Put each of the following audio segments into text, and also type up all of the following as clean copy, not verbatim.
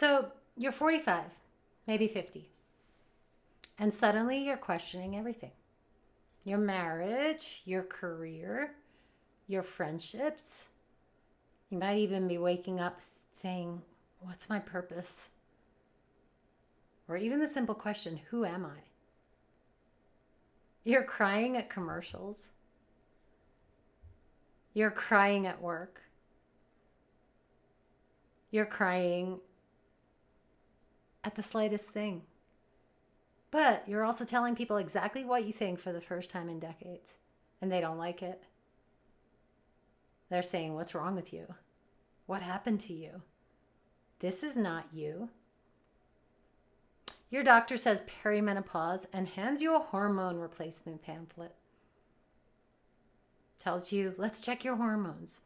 So you're 45, maybe 50, and suddenly you're questioning everything. Your marriage, your career, your friendships. You might even be waking up saying, what's my purpose? Or even the simple question, who am I? You're crying at commercials. You're crying at work. You're crying at the slightest thing. But you're also telling people exactly what you think for the first time in decades, and they don't like it. They're saying, what's wrong with you? What happened to you? This is not you. Your doctor says perimenopause and hands you a hormone replacement pamphlet. Tells you, let's check your hormones.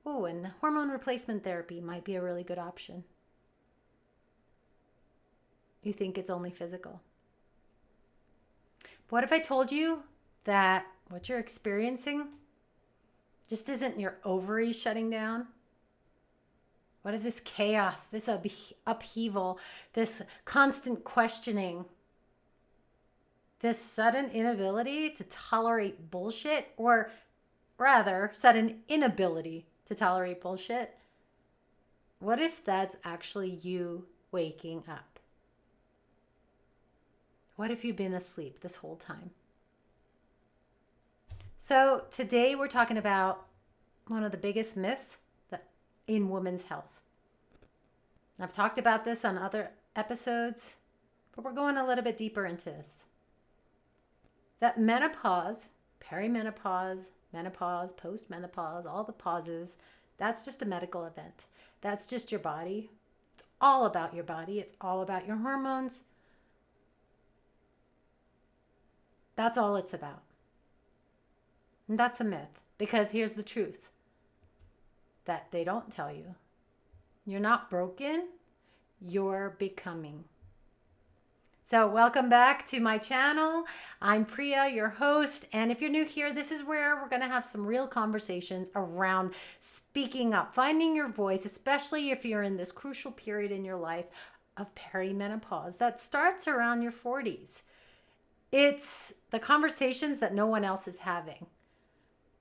Oh, and hormone replacement therapy might be a really good option. You think it's only physical. But what if I told you that what you're experiencing just isn't your ovaries shutting down? What if this chaos, this upheaval, this constant questioning, this sudden inability to tolerate bullshit, or rather, sudden inability to tolerate bullshit, what if that's actually you waking up? What if you've been asleep this whole time? So today we're talking about one of the biggest myths in women's health. I've talked about this on other episodes, but we're going a little bit deeper into this. That menopause, perimenopause, menopause, postmenopause, all the pauses, that's just a medical event. That's just your body. It's all about your body. It's all about your hormones. That's all it's about. And that's a myth, because here's the truth that they don't tell you. You're not broken, you're becoming. So welcome back to my channel. I'm Priya, your host. And if you're new here, this is where we're going to have some real conversations around speaking up, finding your voice, especially if you're in this crucial period in your life of perimenopause that starts around your 40s. It's the conversations that no one else is having.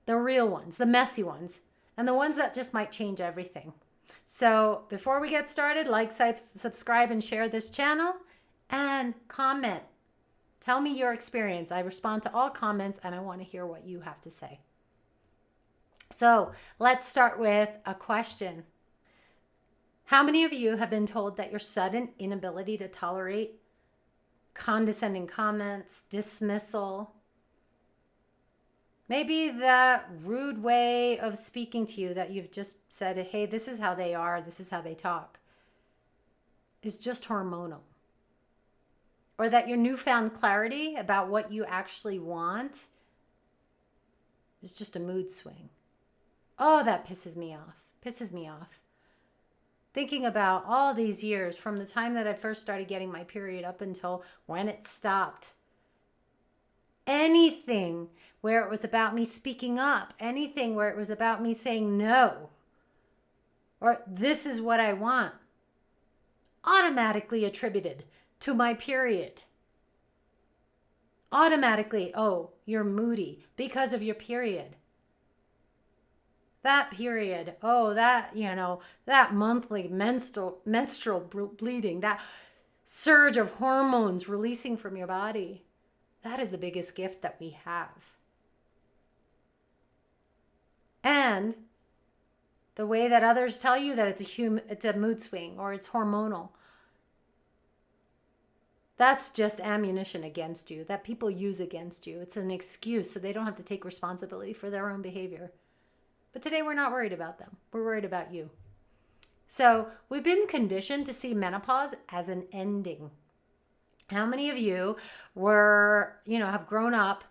The real ones, the messy ones, and the ones that just might change everything. So before we get started, like, subscribe, and share this channel, and comment. Tell me your experience. I respond to all comments, and I want to hear what you have to say. So let's start with a question. How many of you have been told that your sudden inability to tolerate condescending comments, dismissal, maybe the rude way of speaking to you that you've just said, hey, this is how they are, this is how they talk, is just hormonal? Or that your newfound clarity about what you actually want is just a mood swing? Oh, that pisses me off. Thinking about all these years from the time that I first started getting my period up until when it stopped. Anything where it was about me speaking up, anything where it was about me saying no, or this is what I want, automatically attributed to my period. Automatically, oh, you're moody because of your period. That period, oh, that, that monthly menstrual bleeding, that surge of hormones releasing from your body, that is the biggest gift that we have. And the way that others tell you that it's a mood swing or it's hormonal, that's just ammunition against you that people use against you. It's an excuse so they don't have to take responsibility for their own behavior. But today we're not worried about them. We're worried about you. So we've been conditioned to see menopause as an ending. How many of you have grown up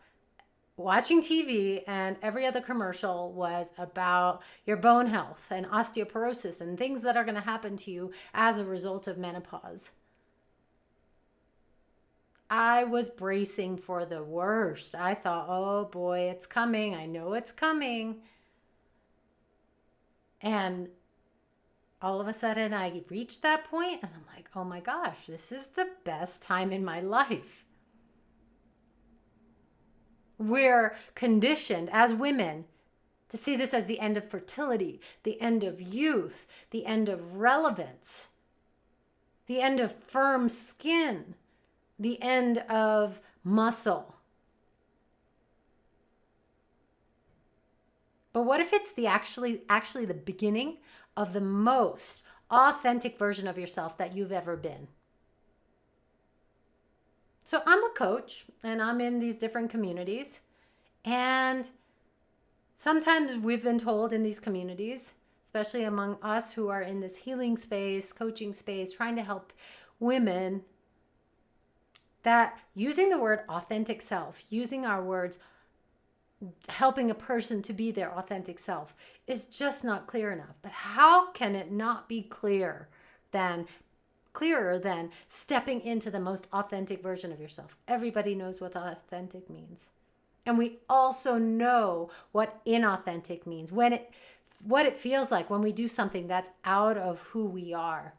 watching TV and every other commercial was about your bone health and osteoporosis and things that are going to happen to you as a result of menopause? I was bracing for the worst. I thought, oh boy, it's coming. I know it's coming. And all of a sudden I reached that point and I'm like, oh my gosh, this is the best time in my life. We're conditioned as women to see this as the end of fertility, the end of youth, the end of relevance, the end of firm skin, the end of muscle. But what if it's actually the beginning of the most authentic version of yourself that you've ever been? So I'm a coach and I'm in these different communities, and sometimes we've been told in these communities, especially among us who are in this healing space, coaching space, trying to help women, that using the word authentic self, using our words, helping a person to be their authentic self is just not clear enough. But how can it not be clearer than stepping into the most authentic version of yourself? Everybody knows what authentic means. And we also know what inauthentic means, what it feels like when we do something that's out of who we are.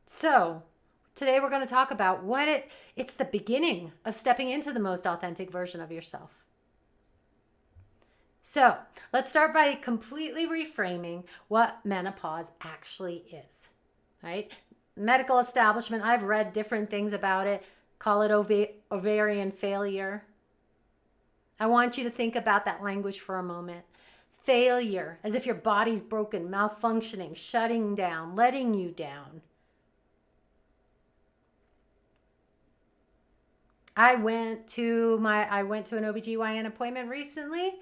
So today we're going to talk about it's the beginning of stepping into the most authentic version of yourself. So let's start by completely reframing what menopause actually is, right? Medical establishment, I've read different things about it, call it ovarian failure. I want you to think about that language for a moment. Failure, as if your body's broken, malfunctioning, shutting down, letting you down. I went to an OBGYN appointment recently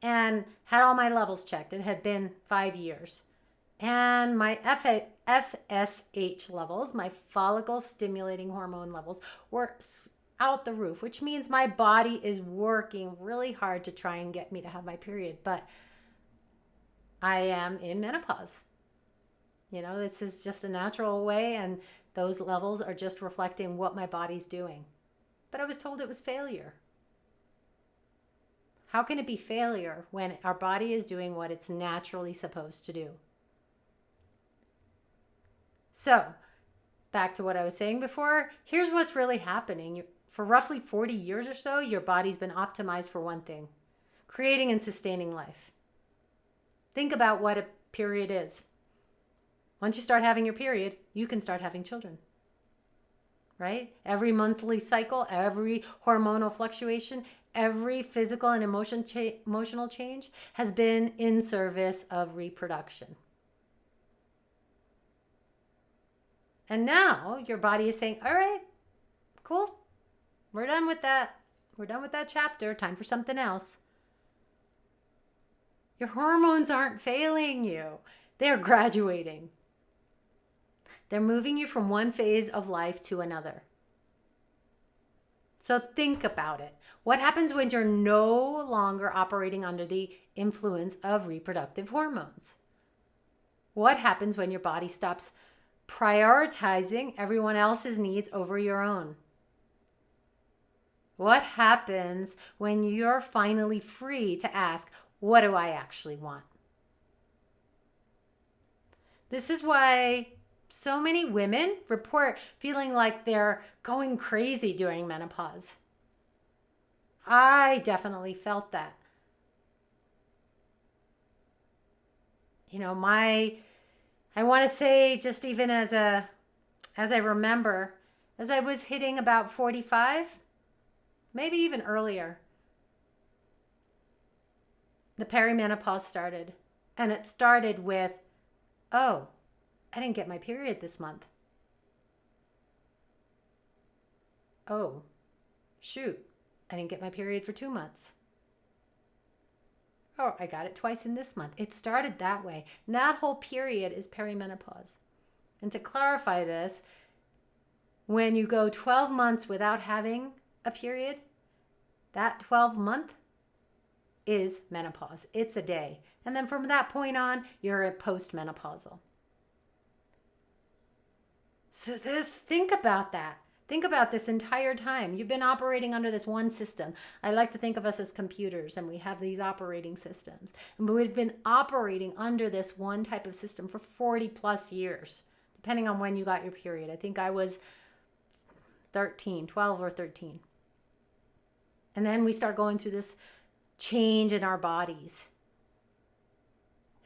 and had all my levels checked. It had been 5 years. And my FSH levels, my follicle stimulating hormone levels, were out the roof, which means my body is working really hard to try and get me to have my period. But I am in menopause. This is just a natural way, and those levels are just reflecting what my body's doing. But I was told it was failure. How can it be failure when our body is doing what it's naturally supposed to do? So, back to what I was saying before, here's what's really happening. For roughly 40 years or so, your body's been optimized for one thing: creating and sustaining life. Think about what a period is. Once you start having your period, you can start having children. Right? Every monthly cycle, every hormonal fluctuation, every physical and emotional change has been in service of reproduction. And now your body is saying, all right, cool. We're done with that. We're done with that chapter. Time for something else. Your hormones aren't failing you. They're graduating. They're moving you from one phase of life to another. So think about it. What happens when you're no longer operating under the influence of reproductive hormones? What happens when your body stops prioritizing everyone else's needs over your own? What happens when you're finally free to ask, what do I actually want? This is why so many women report feeling like they're going crazy during menopause. I definitely felt that. I want to say, just even as I remember, as I was hitting about 45, maybe even earlier, the perimenopause started. And it started with, oh, I didn't get my period this month. Oh, shoot, I didn't get my period for 2 months. Oh, I got it twice in this month. It started that way. And that whole period is perimenopause. And to clarify this, when you go 12 months without having a period, that 12 month is menopause. It's a day. And then from that point on, you're a postmenopausal. So think about that. Think about this entire time. You've been operating under this one system. I like to think of us as computers, and we have these operating systems. And we've been operating under this one type of system for 40 plus years, depending on when you got your period. I think I was 12 or 13. And then we start going through this change in our bodies.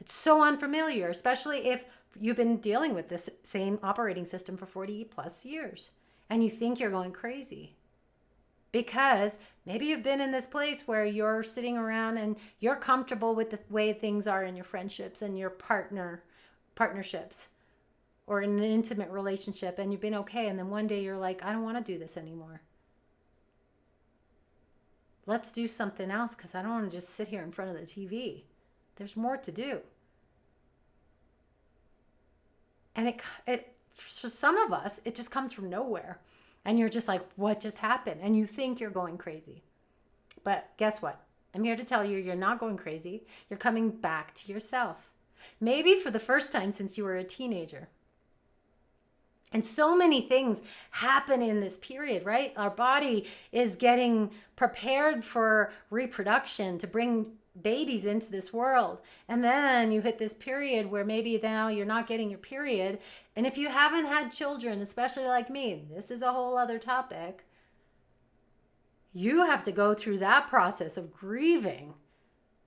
It's so unfamiliar, especially if you've been dealing with this same operating system for 40 plus years and you think you're going crazy. Because maybe you've been in this place where you're sitting around and you're comfortable with the way things are in your friendships and your partnerships or in an intimate relationship, and you've been okay. And then one day you're like, I don't want to do this anymore. Let's do something else because I don't want to just sit here in front of the TV. There's more to do. And it for some of us, it just comes from nowhere. And you're just like, what just happened? And you think you're going crazy. But guess what? I'm here to tell you, you're not going crazy. You're coming back to yourself. Maybe for the first time since you were a teenager. And so many things happen in this period, right? Our body is getting prepared for reproduction to bring babies into this world. And then you hit this period where maybe now you're not getting your period. And if you haven't had children, especially like me, this is a whole other topic. You have to go through that process of grieving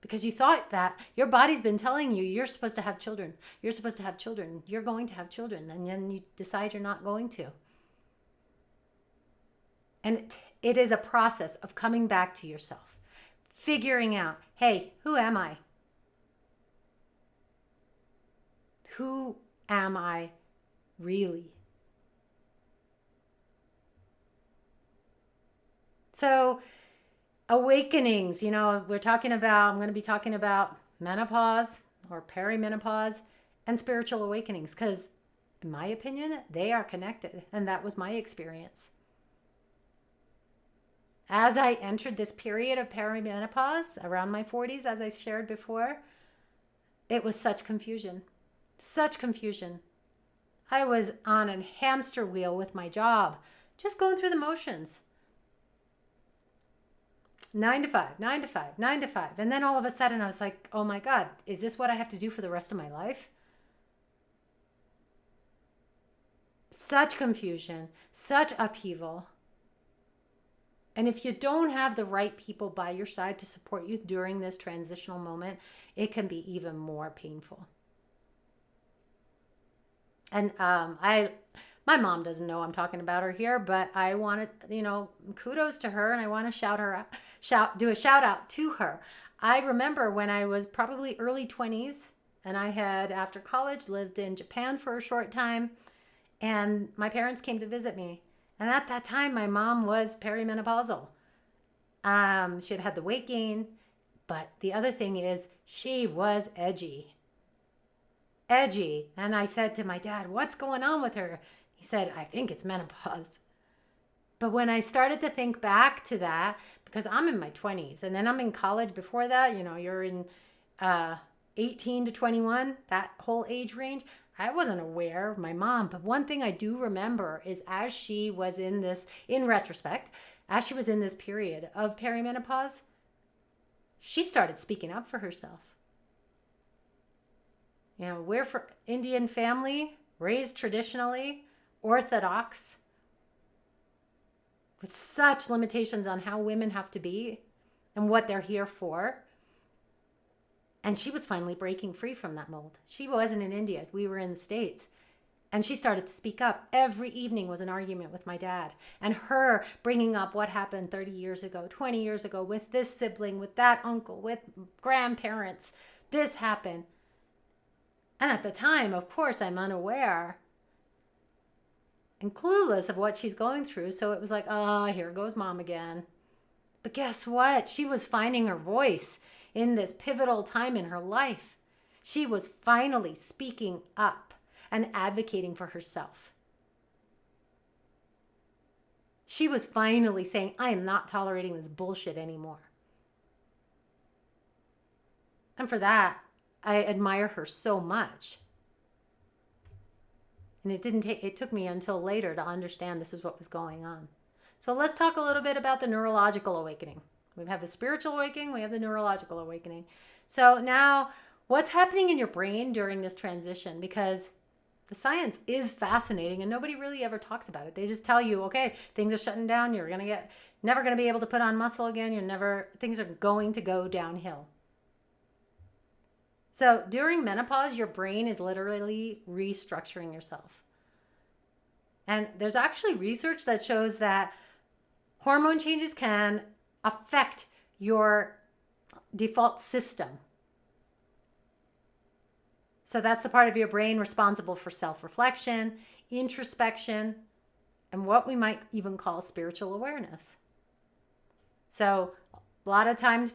because you thought that your body's been telling you you're supposed to have children. You're supposed to have children. You're going to have children. And then you decide you're not going to. And it is a process of coming back to yourself. Figuring out, hey, who am I? Who am I really? So, awakenings, I'm going to be talking about menopause or perimenopause and spiritual awakenings because, in my opinion, they are connected. And that was my experience. As I entered this period of perimenopause around my 40s, as I shared before, it was such confusion. Such confusion. I was on a hamster wheel with my job, just going through the motions. 9 to 5, 9 to 5, 9 to 5. And then all of a sudden I was like, oh my God, is this what I have to do for the rest of my life? Such confusion, such upheaval. And if you don't have the right people by your side to support you during this transitional moment, it can be even more painful. And my mom doesn't know I'm talking about her here, but I want to, kudos to her, and I want to do a shout out to her. I remember when I was probably early 20s, and I had, after college, lived in Japan for a short time, and my parents came to visit me. And at that time, my mom was perimenopausal. She had the weight gain, but the other thing is she was edgy. And I said to my dad, what's going on with her? He said, I think it's menopause. But when I started to think back to that, because I'm in my 20s and then I'm in college before that, you're in 18 to 21, that whole age range. I wasn't aware of my mom, but one thing I do remember is as she was in this, in retrospect, as she was in this period of perimenopause, she started speaking up for herself. We're from Indian family, raised traditionally, Orthodox, with such limitations on how women have to be and what they're here for. And she was finally breaking free from that mold. She wasn't in India. We were in the States. And she started to speak up. Every evening was an argument with my dad. And her bringing up what happened 30 years ago, 20 years ago, with this sibling, with that uncle, with grandparents. This happened. And at the time, of course, I'm unaware and clueless of what she's going through. So it was like, oh, here goes mom again. But guess what? She was finding her voice in this pivotal time in her life. She was finally speaking up and advocating for herself. She was finally saying, I am not tolerating this bullshit anymore. And for that, I admire her so much. And it took me until later to understand this is what was going on. So let's talk a little bit about the neurological awakening. We have the spiritual awakening, we have the neurological awakening. So now, what's happening in your brain during this transition? Because the science is fascinating and nobody really ever talks about it. They just tell you, okay, things are shutting down, you're never going to be able to put on muscle again, things are going to go downhill. So during menopause, your brain is literally restructuring yourself. And there's actually research that shows that hormone changes can affect your default system. So that's the part of your brain responsible for self-reflection, introspection, and what we might even call spiritual awareness. So a lot of times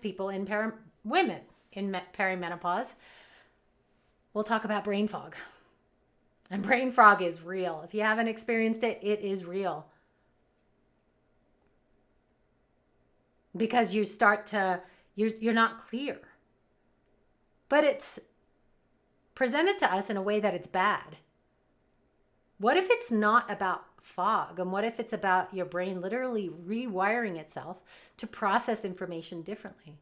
women in perimenopause will talk about brain fog. And brain fog is real. If you haven't experienced it, it is real. Because you're not clear. But it's presented to us in a way that it's bad. What if it's not about fog? And what if it's about your brain literally rewiring itself to process information differently?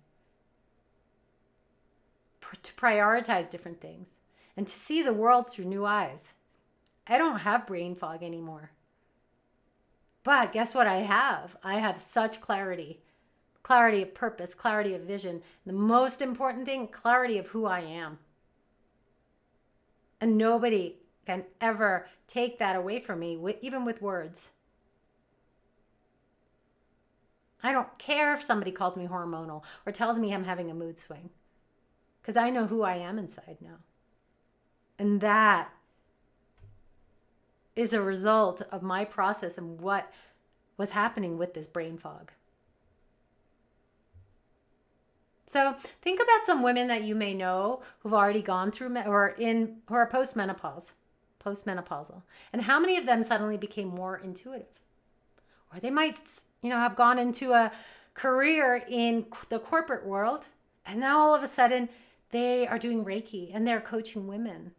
To prioritize different things and to see the world through new eyes. I don't have brain fog anymore. But guess what I have? I have such clarity. Clarity of purpose, clarity of vision. The most important thing, clarity of who I am. And nobody can ever take that away from me, even with words. I don't care if somebody calls me hormonal or tells me I'm having a mood swing. Because I know who I am inside now. And that is a result of my process and what was happening with this brain fog. So think about some women that you may know who've already gone through who are postmenopausal. And how many of them suddenly became more intuitive? Or they might, have gone into a career in the corporate world, and now all of a sudden they are doing Reiki and they're coaching women.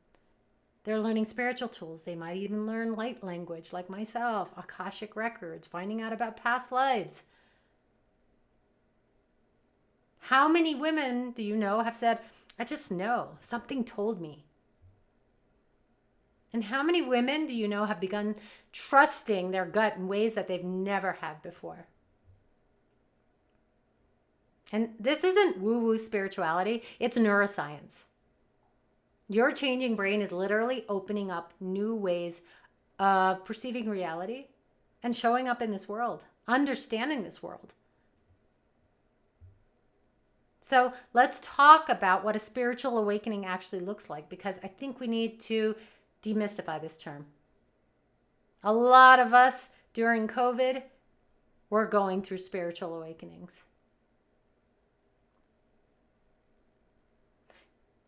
They're learning spiritual tools. They might even learn light language like myself, Akashic records, finding out about past lives. How many women do you know have said, I just know, something told me? And how many women do you know have begun trusting their gut in ways that they've never had before? And this isn't woo-woo spirituality, it's neuroscience. Your changing brain is literally opening up new ways of perceiving reality and showing up in this world, understanding this world. So let's talk about what a spiritual awakening actually looks like, because I think we need to demystify this term. A lot of us during COVID were going through spiritual awakenings.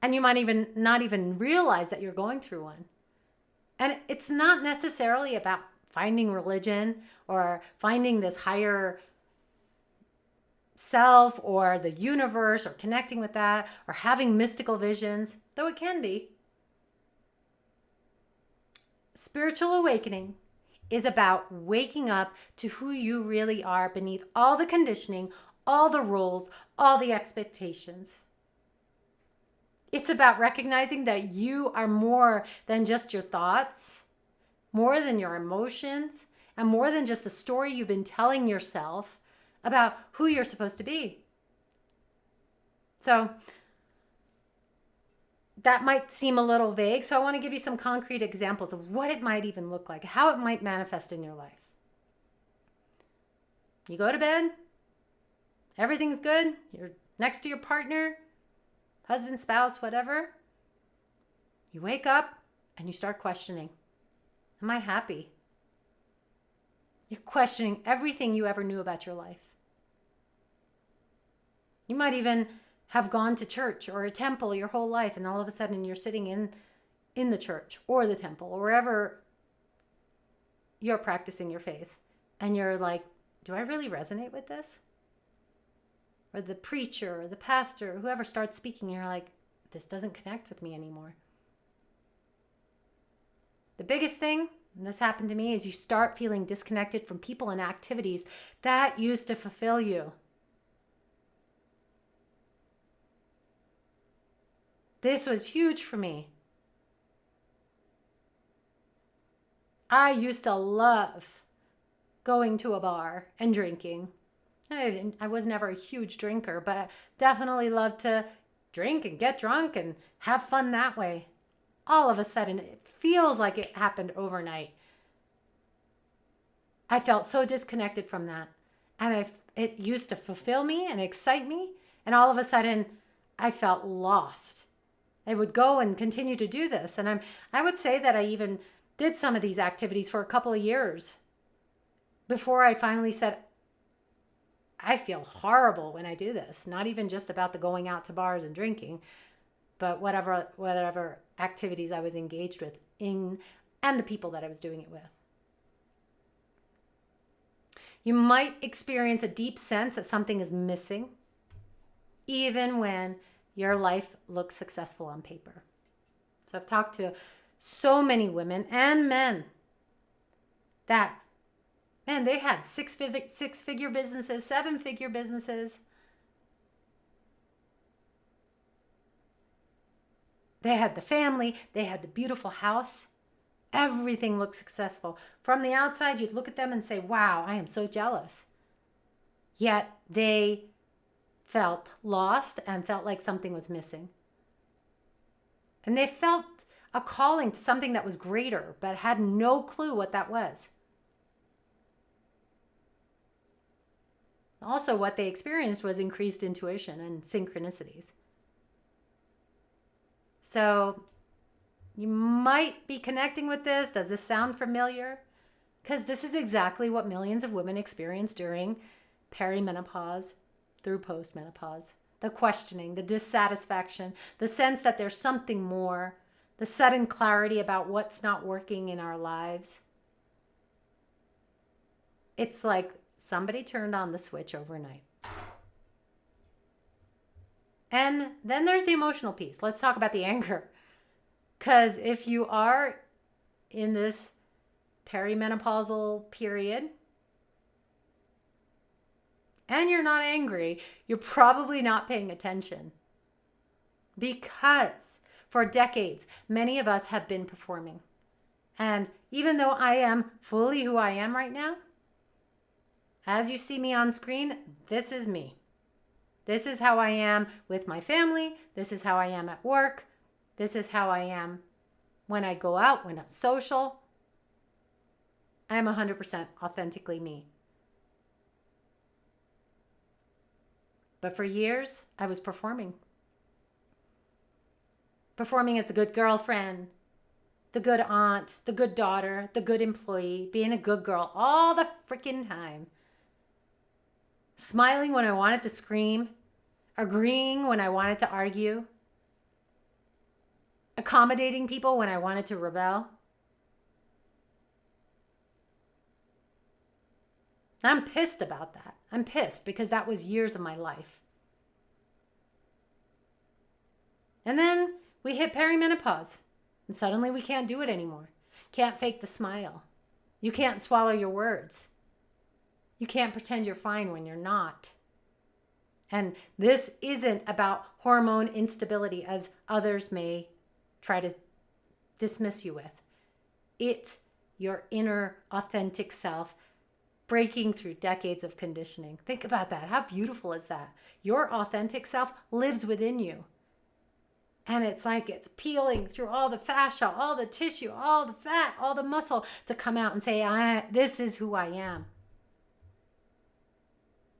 And you might even not even realize that you're going through one. And it's not necessarily about finding religion or finding this higher self or the universe or connecting with that or having mystical visions, though it can be. Spiritual awakening is about waking up to who you really are beneath all the conditioning, all the rules, all the expectations. It's about recognizing that you are more than just your thoughts, more than your emotions, and more than just the story you've been telling yourself about who you're supposed to be. So that might seem a little vague, so I want to give you some concrete examples of what it might even look like, how it might manifest in your life. You go to bed, everything's good, you're next to your partner, husband, spouse, whatever. You wake up and you start questioning, am I happy? You're questioning everything you ever knew about your life. You might even have gone to church or a temple your whole life, and all of a sudden you're sitting in the church or the temple or wherever you're practicing your faith, and you're like, do I really resonate with this? Or the preacher or the pastor, whoever starts speaking, you're like, this doesn't connect with me anymore. The biggest thing, and this happened to me, is you start feeling disconnected from people and activities that used to fulfill you. This was huge for me. I used to love going to a bar and drinking. I was never a huge drinker, but I definitely loved to drink and get drunk and have fun that way. All of a sudden, it feels like it happened overnight. I felt so disconnected from that. And it used to fulfill me and excite me. And all of a sudden, I felt lost. I would go and continue to do this. And I would say that I even did some of these activities for a couple of years before I finally said, I feel horrible when I do this. Not even just about the going out to bars and drinking, but whatever activities I was engaged with and the people that I was doing it with. You might experience a deep sense that something is missing, even when your life looks successful on paper. So I've talked to so many women and men that, man, they had six-figure businesses, seven-figure businesses. They had the family. They had the beautiful house. Everything looked successful. From the outside, you'd look at them and say, wow, I am so jealous. Yet they felt lost and felt like something was missing. And they felt a calling to something that was greater, but had no clue what that was. Also, what they experienced was increased intuition and synchronicities. So you might be connecting with this. Does this sound familiar? Because this is exactly what millions of women experience during perimenopause through postmenopause. The questioning, the dissatisfaction, the sense that there's something more, the sudden clarity about what's not working in our lives. It's like somebody turned on the switch overnight. And then there's the emotional piece. Let's talk about the anger. Because if you are in this perimenopausal period and you're not angry, you're probably not paying attention. Because for decades, many of us have been performing. And even though I am fully who I am right now, as you see me on screen, this is me. This is how I am with my family. This is how I am at work. This is how I am when I go out, when I'm social. I am 100% authentically me. But for years, I was performing. Performing as the good girlfriend, the good aunt, the good daughter, the good employee, being a good girl all the freaking time. Smiling when I wanted to scream, agreeing when I wanted to argue, accommodating people when I wanted to rebel. I'm pissed about that. I'm pissed because that was years of my life. And then we hit perimenopause, and suddenly we can't do it anymore. Can't fake the smile. You can't swallow your words. You can't pretend you're fine when you're not. And this isn't about hormone instability as others may try to dismiss you with. It's your inner authentic self breaking through decades of conditioning. Think about that. How beautiful is that? Your authentic self lives within you. And it's like it's peeling through all the fascia, all the tissue, all the fat, all the muscle to come out and say, this is who I am.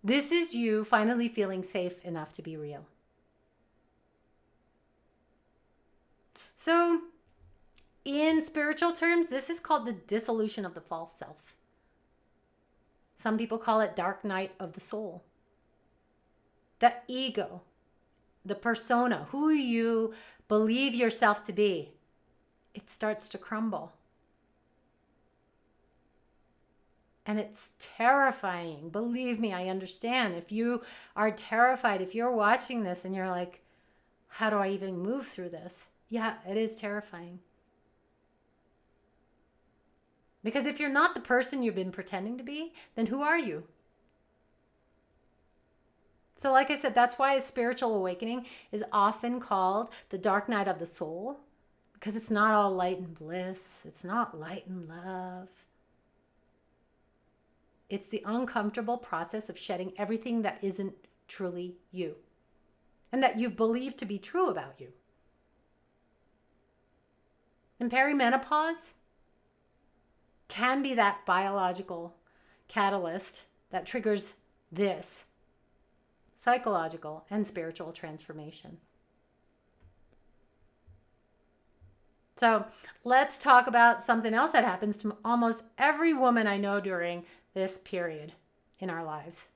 This is you finally feeling safe enough to be real. So, in spiritual terms, this is called the dissolution of the false self. Some people call it dark night of the soul. The ego, the persona, who you believe yourself to be, it starts to crumble. And it's terrifying. Believe me, I understand. If you are terrified, if you're watching this and you're like, how do I even move through this? Yeah, it is terrifying. Because if you're not the person you've been pretending to be, then who are you? So like I said, that's why a spiritual awakening is often called the dark night of the soul, because it's not all light and bliss. It's not light and love. It's the uncomfortable process of shedding everything that isn't truly you and that you've believed to be true about you. And perimenopause can be that biological catalyst that triggers this psychological and spiritual transformation. So let's talk about something else that happens to almost every woman I know during this period in our lives.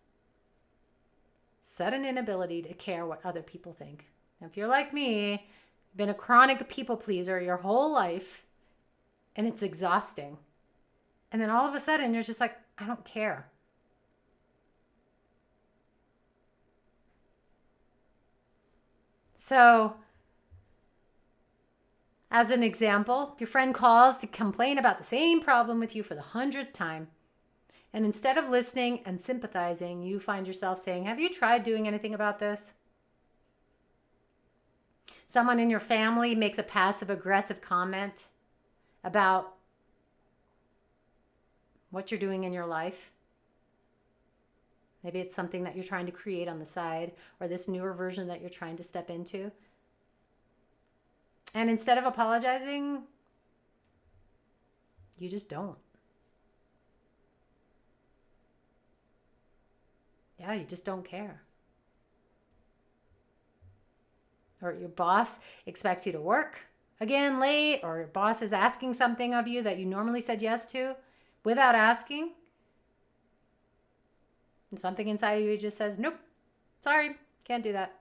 Sudden inability to care what other people think. Now, if you're like me, been a chronic people pleaser your whole life, and it's exhausting. And then all of a sudden, you're just like, I don't care. So, as an example, your friend calls to complain about the same problem with you for the 100th time. And instead of listening and sympathizing, you find yourself saying, have you tried doing anything about this? Someone in your family makes a passive-aggressive comment about what you're doing in your life. Maybe it's something that you're trying to create on the side, or this newer version that you're trying to step into. And instead of apologizing, you just don't. Yeah, you just don't care. Or your boss expects you to work again late, or your boss is asking something of you that you normally said yes to without asking. And something inside of you just says, nope, sorry, can't do that.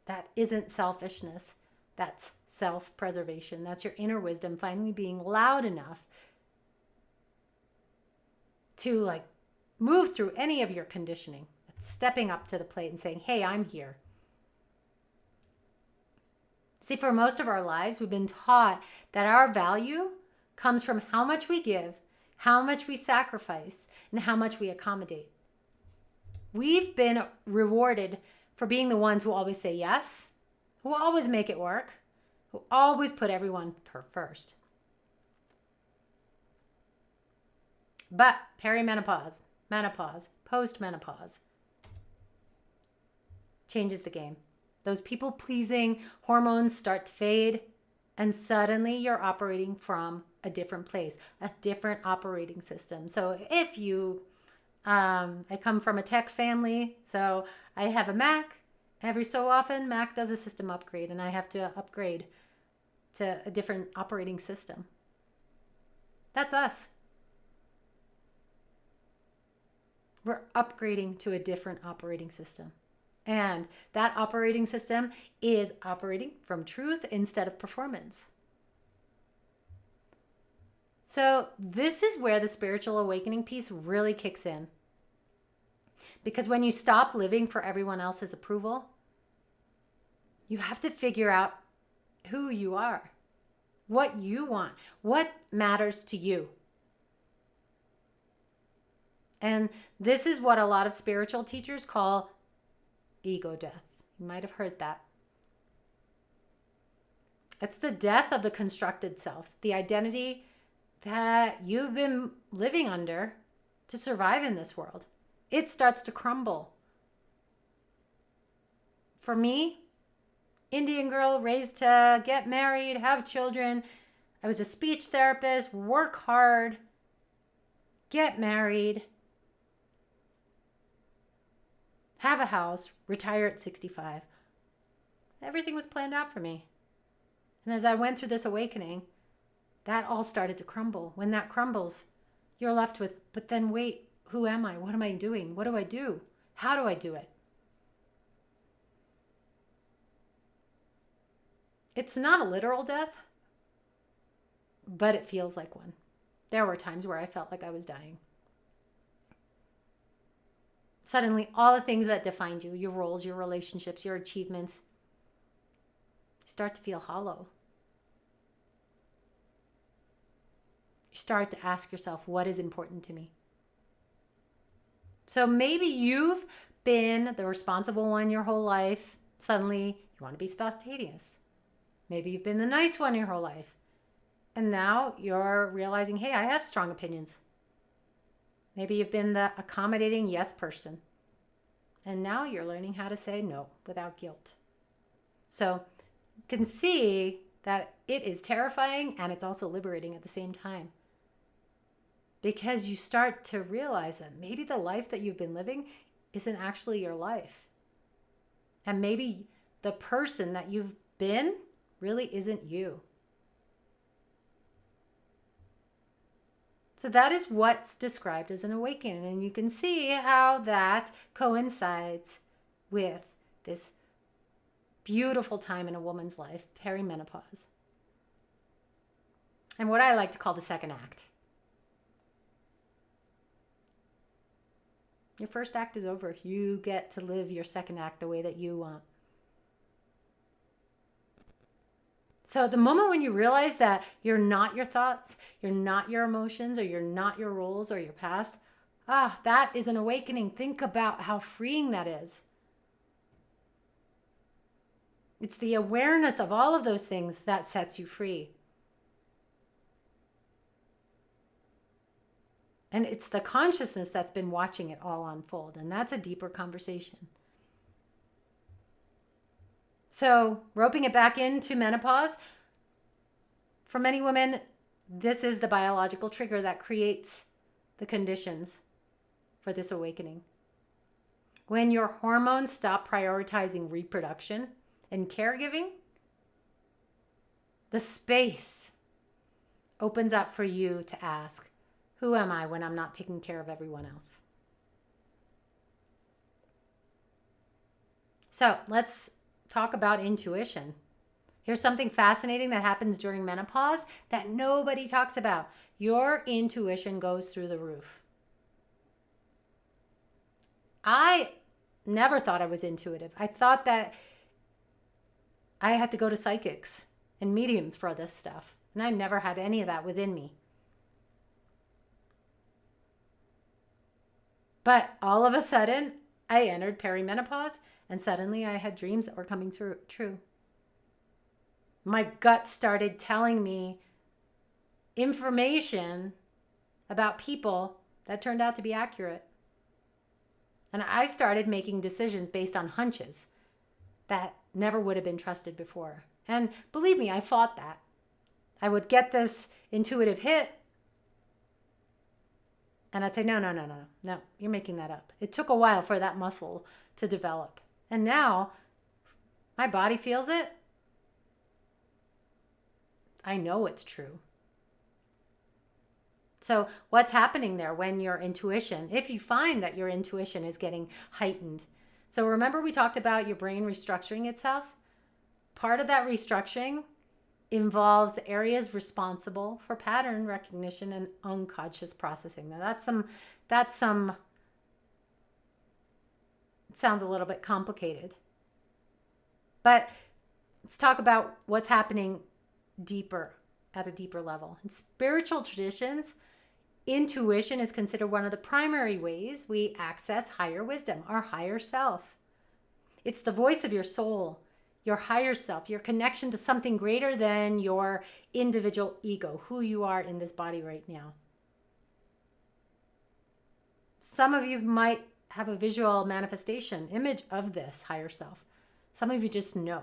That isn't selfishness. That's self-preservation. That's your inner wisdom finally being loud enough to move through any of your conditioning. It's stepping up to the plate and saying, hey, I'm here. See, for most of our lives, we've been taught that our value comes from how much we give, how much we sacrifice, and how much we accommodate. We've been rewarded for being the ones who always say yes, who always make it work, who always put everyone first. But perimenopause, menopause, postmenopause changes the game. Those people-pleasing hormones start to fade, and suddenly you're operating from a different place, a different operating system. So if you, I come from a tech family, so I have a Mac. Every so often, Mac does a system upgrade, and I have to upgrade to a different operating system. That's us. We're upgrading to a different operating system. And that operating system is operating from truth instead of performance. So this is where the spiritual awakening piece really kicks in. Because when you stop living for everyone else's approval, you have to figure out who you are, what you want, what matters to you. And this is what a lot of spiritual teachers call ego death. You might have heard that. It's the death of the constructed self, the identity that you've been living under to survive in this world. It starts to crumble. For me, Indian girl raised to get married, have children. I was a speech therapist, work hard, get married, have a house, retire at 65. Everything was planned out for me. And as I went through this awakening, that all started to crumble. When that crumbles, you're left with, but then wait, who am I? What am I doing? What do I do? How do I do it? It's not a literal death, but it feels like one. There were times where I felt like I was dying. Suddenly, all the things that defined you, your roles, your relationships, your achievements, start to feel hollow. You start to ask yourself, what is important to me? So maybe you've been the responsible one your whole life. Suddenly, you want to be spontaneous. Maybe you've been the nice one your whole life. And now you're realizing, hey, I have strong opinions. Maybe you've been the accommodating yes person. And now you're learning how to say no without guilt. So you can see that it is terrifying and it's also liberating at the same time. Because you start to realize that maybe the life that you've been living isn't actually your life. And maybe the person that you've been really isn't you. So that is what's described as an awakening. And you can see how that coincides with this beautiful time in a woman's life, perimenopause. And what I like to call the second act. Your first act is over. You get to live your second act the way that you want. So the moment when you realize that you're not your thoughts, you're not your emotions, or you're not your roles or your past, that is an awakening. Think about how freeing that is. It's the awareness of all of those things that sets you free. And it's the consciousness that's been watching it all unfold. And that's a deeper conversation. So roping it back into menopause, for many women, this is the biological trigger that creates the conditions for this awakening. When your hormones stop prioritizing reproduction and caregiving, the space opens up for you to ask, who am I when I'm not taking care of everyone else? So let's talk about intuition. Here's something fascinating that happens during menopause that nobody talks about. Your intuition goes through the roof. I never thought I was intuitive. I thought that I had to go to psychics and mediums for this stuff. And I never had any of that within me. But all of a sudden, I entered perimenopause, and suddenly I had dreams that were coming true. My gut started telling me information about people that turned out to be accurate. And I started making decisions based on hunches that never would have been trusted before. And believe me, I fought that. I would get this intuitive hit, and I'd say, no, you're making that up. It took a while for that muscle to develop. And now my body feels it. I know it's true. So what's happening there when your intuition, if you find that your intuition is getting heightened? So remember we talked about your brain restructuring itself? Part of that restructuring involves the areas responsible for pattern recognition and unconscious processing. Now that's some it sounds a little bit complicated. But let's talk about what's happening deeper, at a deeper level. In spiritual traditions, intuition is considered one of the primary ways we access higher wisdom, our higher self. It's the voice of your soul, your higher self, your connection to something greater than your individual ego, who you are in this body right now. Some of you might have a visual manifestation, image of this higher self. Some of you just know.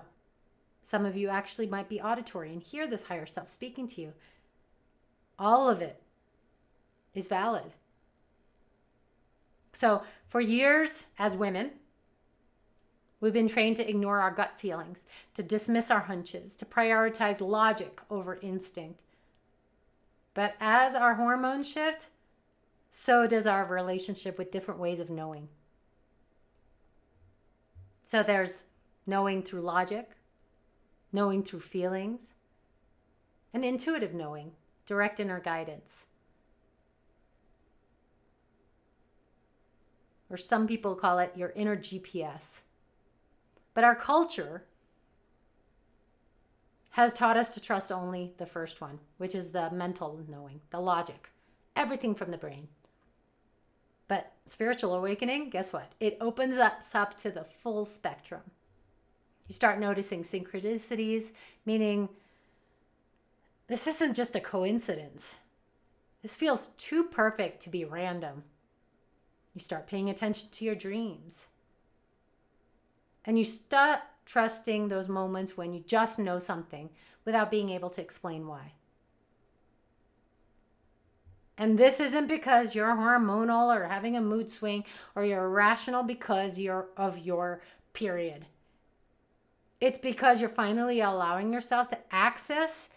Some of you actually might be auditory and hear this higher self speaking to you. All of it is valid. So for years as women, we've been trained to ignore our gut feelings, to dismiss our hunches, to prioritize logic over instinct. But as our hormones shift, so does our relationship with different ways of knowing. So there's knowing through logic, knowing through feelings, and intuitive knowing, direct inner guidance. Or some people call it your inner GPS. But our culture has taught us to trust only the first one, which is the mental knowing, the logic, everything from the brain. But spiritual awakening, guess what? It opens us up to the full spectrum. You start noticing synchronicities, meaning this isn't just a coincidence. This feels too perfect to be random. You start paying attention to your dreams. And you start trusting those moments when you just know something without being able to explain why. And this isn't because you're hormonal or having a mood swing or you're irrational because of your period. It's because you're finally allowing yourself to access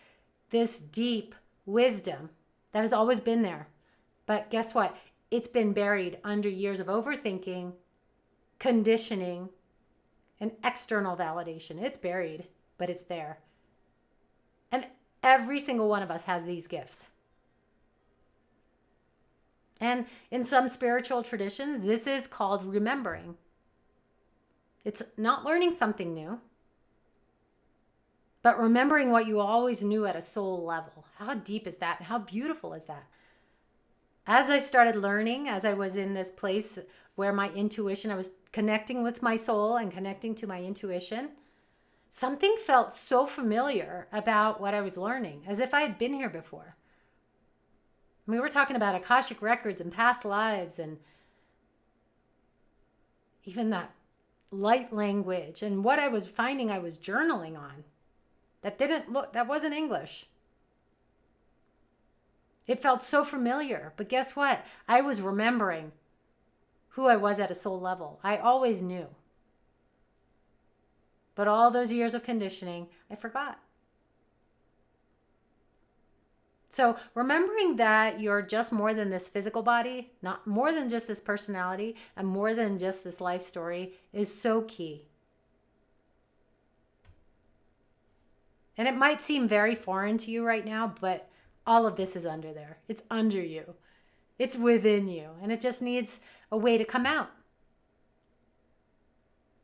this deep wisdom that has always been there. But guess what? It's been buried under years of overthinking, conditioning, and external validation. It's buried, but it's there. And every single one of us has these gifts. And in some spiritual traditions, this is called remembering. It's not learning something new, but remembering what you always knew at a soul level. How deep is that? And how beautiful is that? As I started learning, as I was in this place where my intuition, I was connecting with my soul and connecting to my intuition, something felt so familiar about what I was learning, as if I had been here before. We were talking about Akashic records and past lives and even that light language and what I was finding I was journaling on that wasn't English. It felt so familiar, but guess what? I was remembering who I was at a soul level. I always knew. But all those years of conditioning, I forgot. So remembering that you're just more than this physical body, not more than just this personality, and more than just this life story is so key. And it might seem very foreign to you right now, but all of this is under there. It's under you. It's within you. And it just needs a way to come out.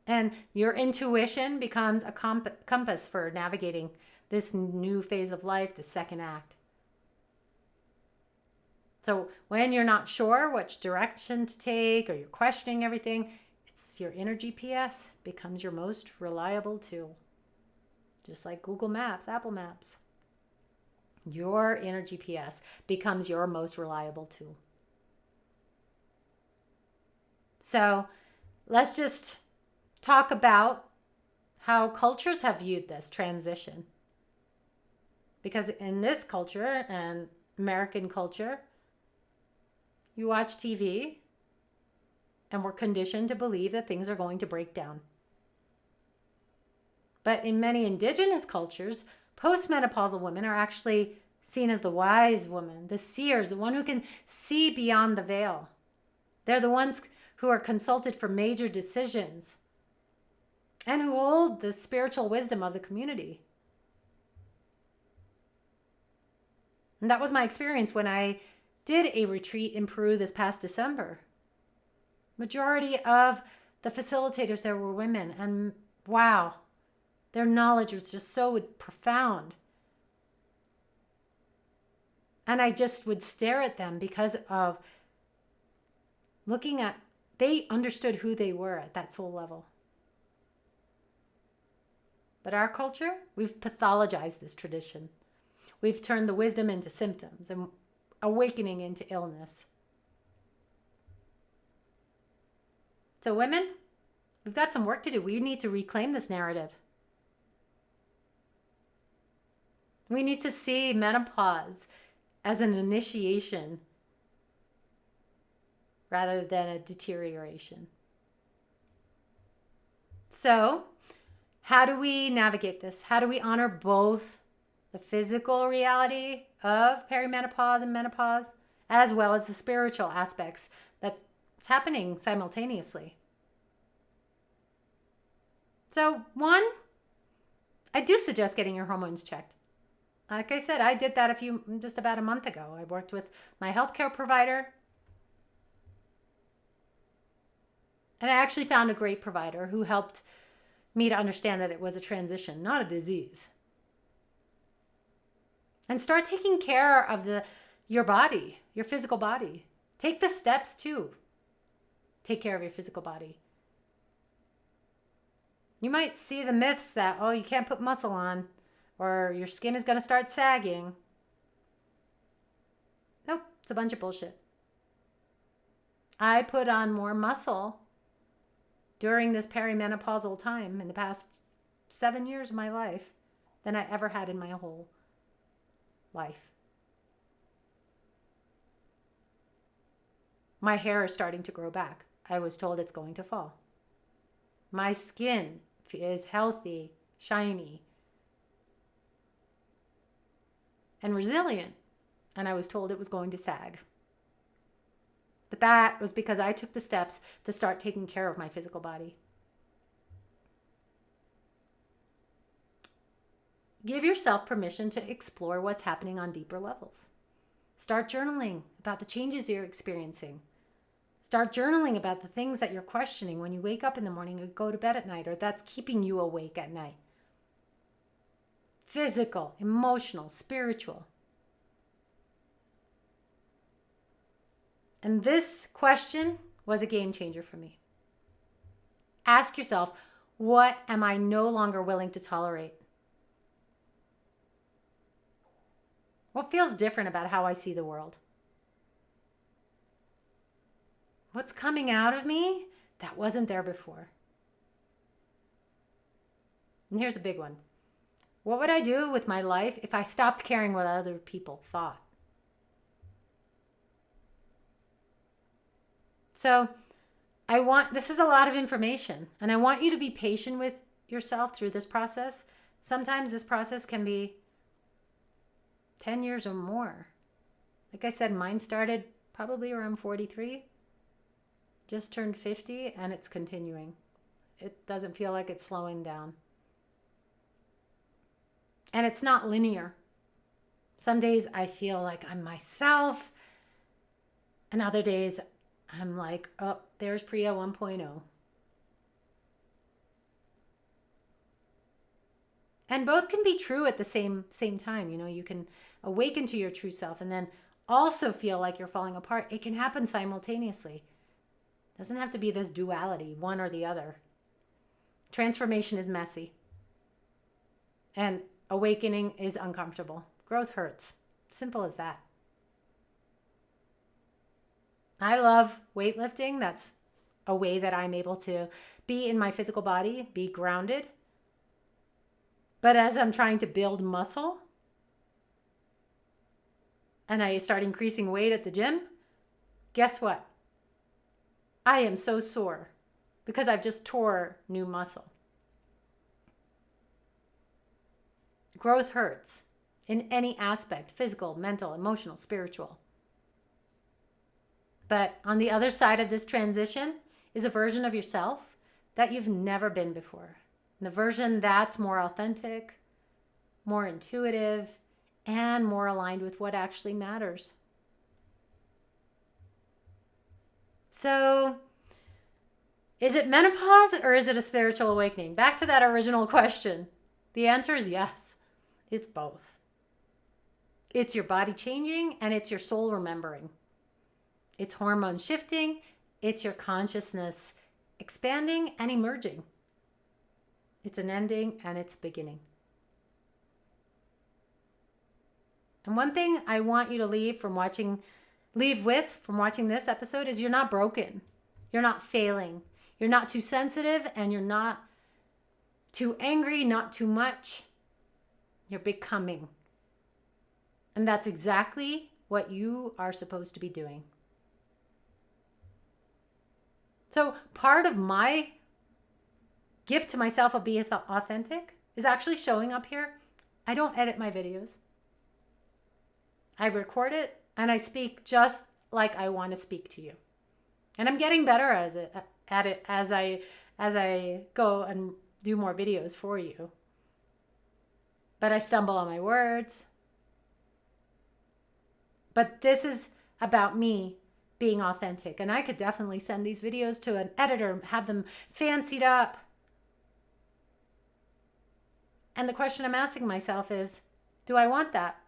And your intuition becomes a compass for navigating this new phase of life, the second act. So when you're not sure which direction to take or you're questioning everything, it's your inner GPS becomes your most reliable tool. Just like Google Maps, Apple Maps. Your inner GPS becomes your most reliable tool. So let's just talk about how cultures have viewed this transition. Because in this culture and American culture, you watch TV and we're conditioned to believe that things are going to break down. But in many indigenous cultures, postmenopausal women are actually seen as the wise woman, the seers, the one who can see beyond the veil. They're the ones who are consulted for major decisions and who hold the spiritual wisdom of the community. And that was my experience when I did a retreat in Peru this past December. Majority of the facilitators there were women, and wow, their knowledge was just so profound. And I just would stare at them because of looking at, they understood who they were at that soul level. But our culture, we've pathologized this tradition. We've turned the wisdom into symptoms and awakening into illness. So women, we've got some work to do. We need to reclaim this narrative. We need to see menopause as an initiation rather than a deterioration. So, how do we navigate this? How do we honor both the physical reality of perimenopause and menopause, as well as the spiritual aspects that's happening simultaneously? So, one, I do suggest getting your hormones checked. Like I said, I did that just about a month ago. I worked with my healthcare provider. And I actually found a great provider who helped me to understand that it was a transition, not a disease. And start taking care of your body, your physical body. Take the steps to take care of your physical body. You might see the myths that, oh, you can't put muscle on, or your skin is going to start sagging. Nope, it's a bunch of bullshit. I put on more muscle during this perimenopausal time in the past 7 years of my life than I ever had in my whole life. My hair is starting to grow back. I was told it's going to fall. My skin is healthy, shiny, and resilient. And I was told it was going to sag. But that was because I took the steps to start taking care of my physical body. Give yourself permission to explore what's happening on deeper levels. Start journaling about the changes you're experiencing. Start journaling about the things that you're questioning when you wake up in the morning or go to bed at night, or that's keeping you awake at night. Physical, emotional, spiritual. And this question was a game changer for me. Ask yourself, what am I no longer willing to tolerate? What feels different about how I see the world? What's coming out of me that wasn't there before? And here's a big one. What would I do with my life if I stopped caring what other people thought? So this is a lot of information, and I want you to be patient with yourself through this process. Sometimes this process can be 10 years or more. Like I said, mine started probably around 43, just turned 50, and it's continuing. It doesn't feel like it's slowing down. And it's not linear. Some days I feel like I'm myself, and other days I'm like, oh, there's Priya 1.0. And both can be true at the same time. You know, you can awaken to your true self and then also feel like you're falling apart. It can happen simultaneously. It doesn't have to be this duality, one or the other. Transformation is messy. And awakening is uncomfortable. Growth hurts. Simple as that. I love weightlifting. That's a way that I'm able to be in my physical body, be grounded. But as I'm trying to build muscle and I start increasing weight at the gym, guess what? I am so sore because I've just tore new muscle. Growth hurts in any aspect, physical, mental, emotional, spiritual. But on the other side of this transition is a version of yourself that you've never been before. And the version that's more authentic, more intuitive, and more aligned with what actually matters. So, is it menopause or is it a spiritual awakening? Back to that original question. The answer is yes. It's both. It's your body changing and it's your soul remembering. It's hormone shifting. It's your consciousness expanding and emerging. It's an ending and it's a beginning. And one thing I want you to leave with from watching this episode is you're not broken. You're not failing. You're not too sensitive and you're not too angry, not too much. You're becoming. And that's exactly what you are supposed to be doing. So part of my gift to myself of being authentic is actually showing up here. I don't edit my videos. I record it and I speak just like I want to speak to you. And I'm getting better at it as I go and do more videos for you. But I stumble on my words. But this is about me being authentic. And I could definitely send these videos to an editor, have them fancied up. And the question I'm asking myself is, do I want that?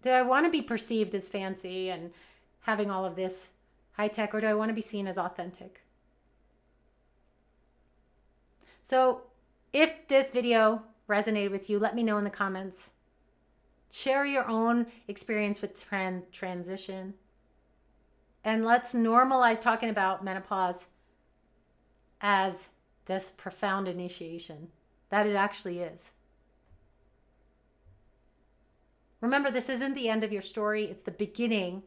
Do I want to be perceived as fancy and having all of this high tech, or do I want to be seen as authentic? So if this video resonated with you, let me know in the comments. Share your own experience with transition. And let's normalize talking about menopause as this profound initiation that it actually is. Remember, this isn't the end of your story. It's the beginning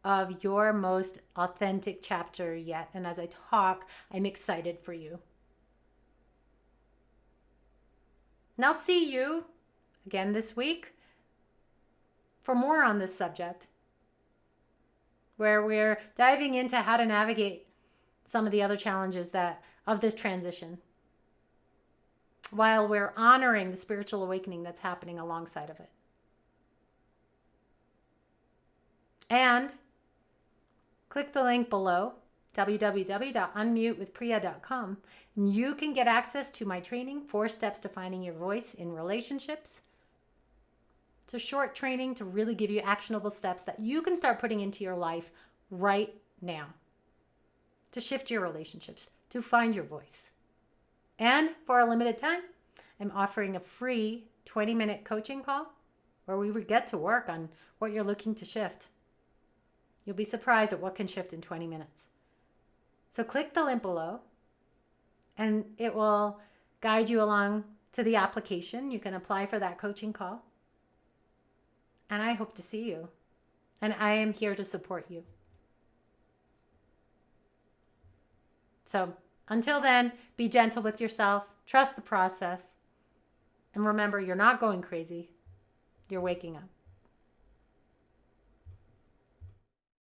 of your most authentic chapter yet. And as I talk, I'm excited for you. And I'll see you again this week for more on this subject, where we're diving into how to navigate some of the other challenges of this transition, while we're honoring the spiritual awakening that's happening alongside of it. And click the link below, www.unmutewithpriya.com, and you can get access to my training, 4 Steps to Finding Your Voice in Relationships. It's a short training to really give you actionable steps that you can start putting into your life right now to shift your relationships, to find your voice. And for a limited time, I'm offering a free 20-minute coaching call where we would get to work on what you're looking to shift. You'll be surprised at what can shift in 20 minutes. So click the link below and it will guide you along to the application. You can apply for that coaching call. And I hope to see you. And I am here to support you. So until then, be gentle with yourself. Trust the process. And remember, you're not going crazy. You're waking up.